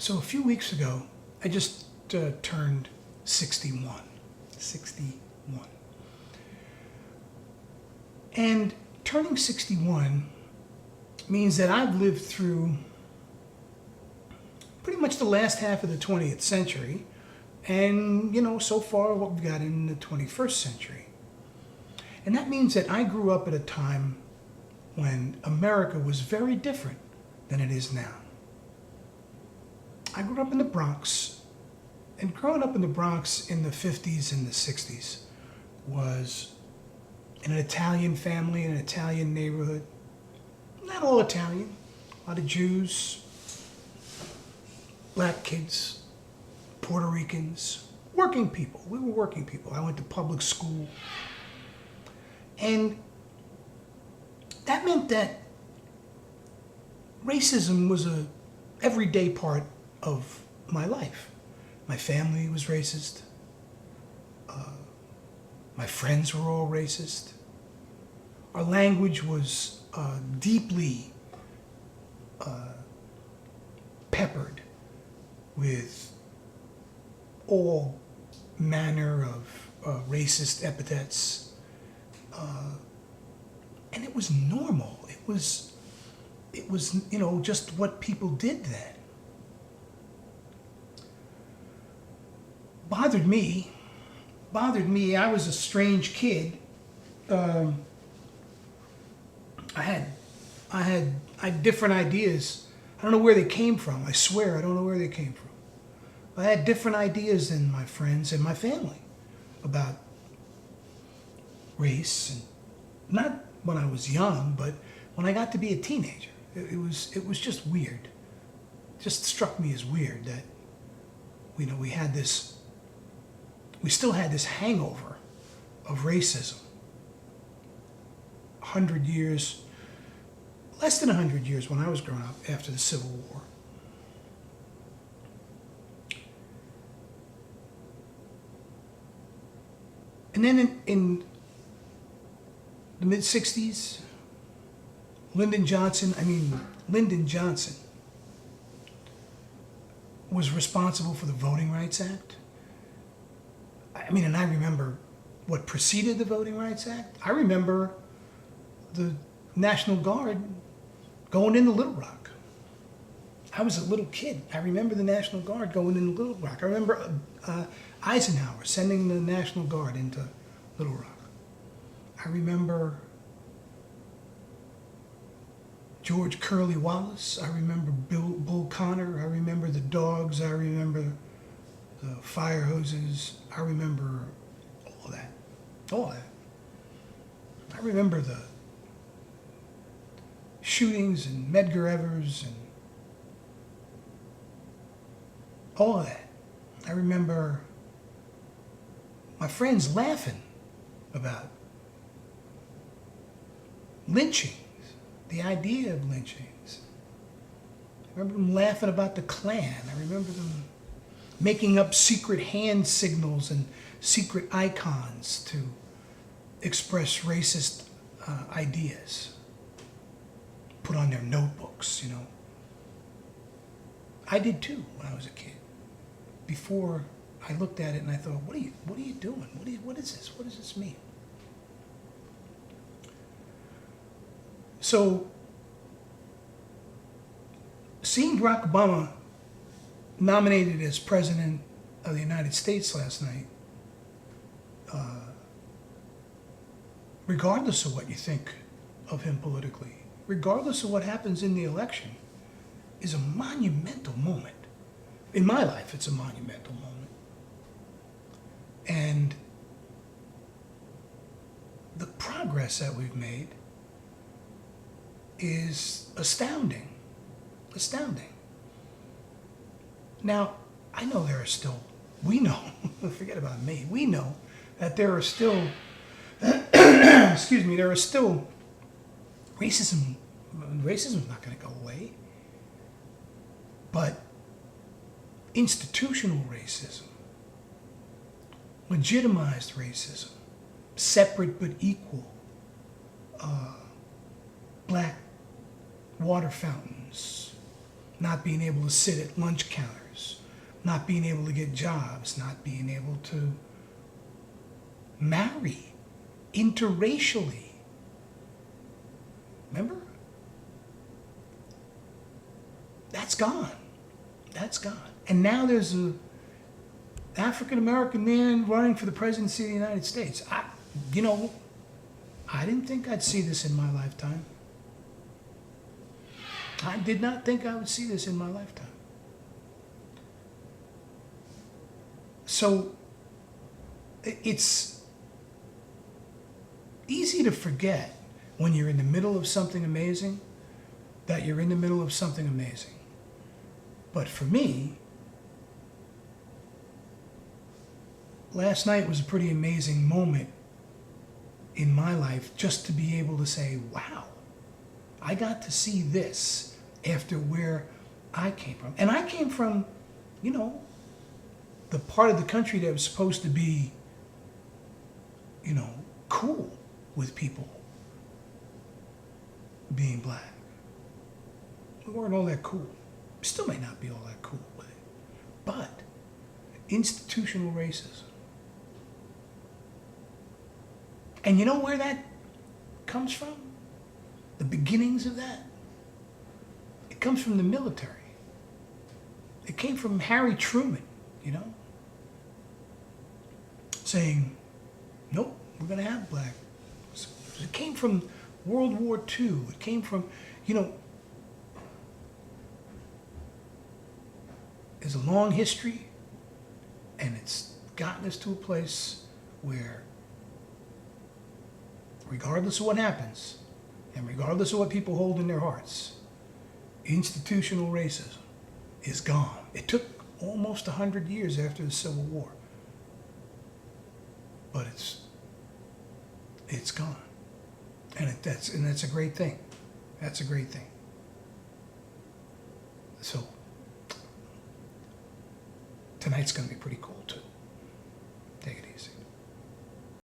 So a few weeks ago, I just turned 61. 61. And turning 61 means that I've lived through pretty much the last half of the 20th century, and, so far what we've got in the 21st century. And that means that I grew up at a time when America was very different than it is now. I grew up in the Bronx, and growing up in the Bronx in the 50s and the 60s was in an Italian family, in an Italian neighborhood. Not all Italian, a lot of Jews, black kids, Puerto Ricans, working people. We were working people. I went to public school. And that meant that racism was a everyday part of my life. My family was racist. My friends were all racist. Our language was deeply peppered with all manner of racist epithets. And it was normal. It was, just what people did then. Bothered me. I was a strange kid. I had different ideas. I don't know where they came from. I swear, I don't know where they came from. I had different ideas than my friends and my family about race, and not when I was young, but when I got to be a teenager. It was just weird. It just struck me as weird that we still had this hangover of racism. 100 years, less than 100 years when I was growing up after the Civil War. And then in the mid-60s, Lyndon Johnson was responsible for the Voting Rights Act. And I remember what preceded the Voting Rights Act. I remember the National Guard going into Little Rock. I was a little kid. I remember the National Guard going into Little Rock. I remember Eisenhower sending the National Guard into Little Rock. I remember George Curly Wallace. I remember Bull Connor. I remember the dogs. I remember the fire hoses. I remember all that. I remember the shootings and Medgar Evers and all of that. I remember my friends laughing about lynchings, the idea of lynchings. I remember them laughing about the Klan. I remember them making up secret hand signals and secret icons to express racist ideas, put on their notebooks, I did too when I was a kid. Before I looked at it and I thought, what are you doing? What is this? What does this mean? So, seeing Barack Obama nominated as President of the United States last night, regardless of what you think of him politically, regardless of what happens in the election, is a monumental moment. In my life, it's a monumental moment. And the progress that we've made is astounding. Now, I know we know, forget about me, we know that there are still, there are still racism. Racism is not going to go away. But institutional racism, legitimized racism, separate but equal, black water fountains, not being able to sit at lunch counters, not being able to get jobs, not being able to marry interracially. Remember? That's gone. That's gone. And now there's a African American man running for the presidency of the United States. I didn't think I'd see this in my lifetime. I did not think I would see this in my lifetime. So it's easy to forget when you're in the middle of something amazing that you're in the middle of something amazing. But for me, last night was a pretty amazing moment in my life just to be able to say, wow, I got to see this after where I came from. And I came from, the part of the country that was supposed to be, cool with people being black. We weren't all that cool. We still may not be all that cool with it. But institutional racism. And you know where that comes from? The beginnings of that? It comes from the military. It came from Harry Truman, saying, nope, we're going to have black. It came from World War II. It came from, there's a long history, and it's gotten us to a place where regardless of what happens, and regardless of what people hold in their hearts, institutional racism is gone. It took almost 100 years after the Civil War, but it's gone, and that's a great thing. That's a great thing. So tonight's going to be pretty cool too. Take it easy.